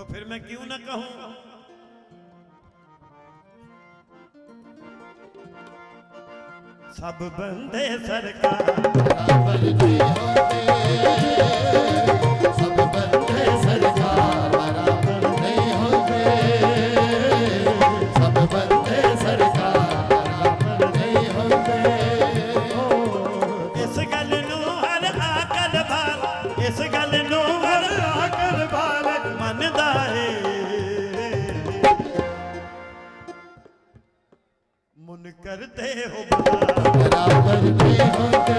तो फिर मैं क्यों ना कहूं सब बंदे सरकार बराबर नहीं होते, सब बंदे सरकार बराबर नहीं होते, सब बंदे सरकार बराबर नहीं होते। इस गल नू हर आकल बाल, इस गल नू हर आकल बाल मनदा है। मुन करते हो बराबर नहीं होते,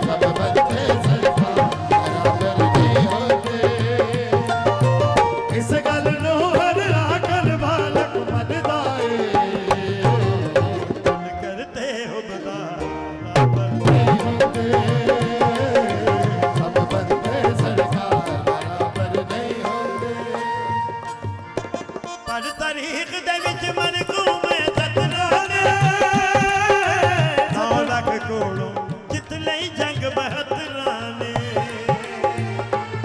सब बंदे सरकार बराबर नहीं होते। इस गल नू हर आकल बालक मनदा है। मुन करते हो बराबर नहीं होते, सब बंदे सरकार बराबर नहीं होते। पर तारीख दे विच मन घूमे सतराने, 9 लाख कोलों जित लई जंग बहतराने,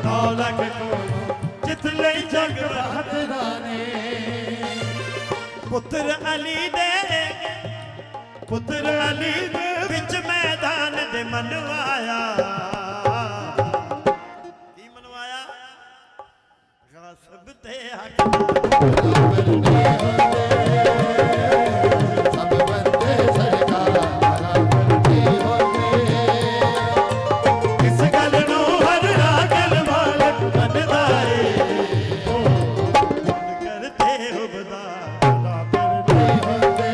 9 लाख कोलों जित लई जंग बहतराने। पुत्र अली दे विच मैदान दे मनवाया, की मनवाया गासिब ते हक बराबर नहीं होते, सब बंदे सरकार बराबर नहीं होते। इस गल नू हर आकल बालक मनदा है। मुन करते हो बराबर नहीं होते,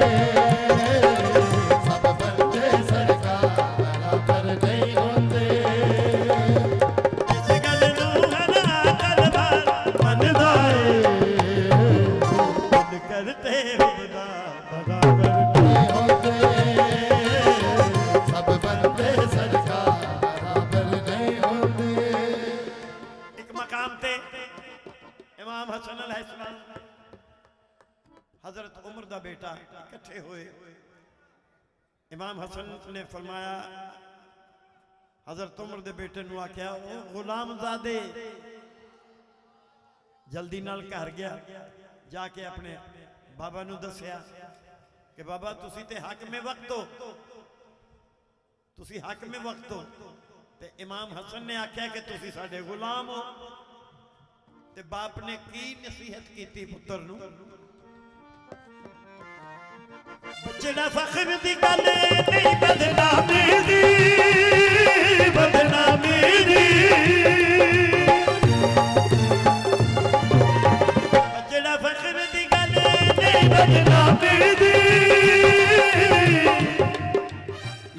सब बंदे सरकार बराबर नहीं होते। इस गल नू हर आकल बालक मनदा है। मुन करते हो बराबर नहीं होते, सब बंदे सरकार बराबर नहीं होते। एक मकाम थे इमाम हसन अलैहिस्सलाम हजरत उमर दा बेटा इकट्ठे हुए। इमाम हसन ने फरमाया, हजरत उमर दे बेटे नू आख्या, ओ गुलाम ज़ादे, जल्दी नाल घर गया, जाके अपने बाबा नू दस्या कि बाबा तुसी ते हक में वक्त हो, तुसी हक में वक्त हो। ते इमाम हसन ने आख्या कि तुसी साडे गुलाम हो। ते बाप ने की नसीहत की पुत्र नू, बचड़ा फखर दी गल नहीं बदनामी दी, बदनामी दी। बचड़ा फखर दी गल नहीं बदनामी दी,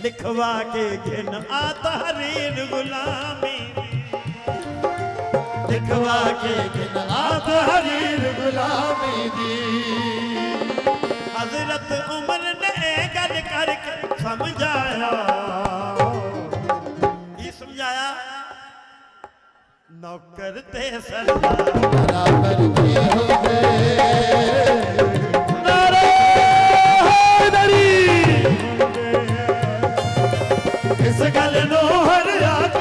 लिखवा के घिन आ तहरीर गुलामी, लिखवा के घिन आ तहरीर गुलामी दी। हजरत उमर ने गल करके समझाया, ये समझाया, नौकर ते सरदार बराबर नहीं होते, नारे हैदरी। इस गल नू हर आकल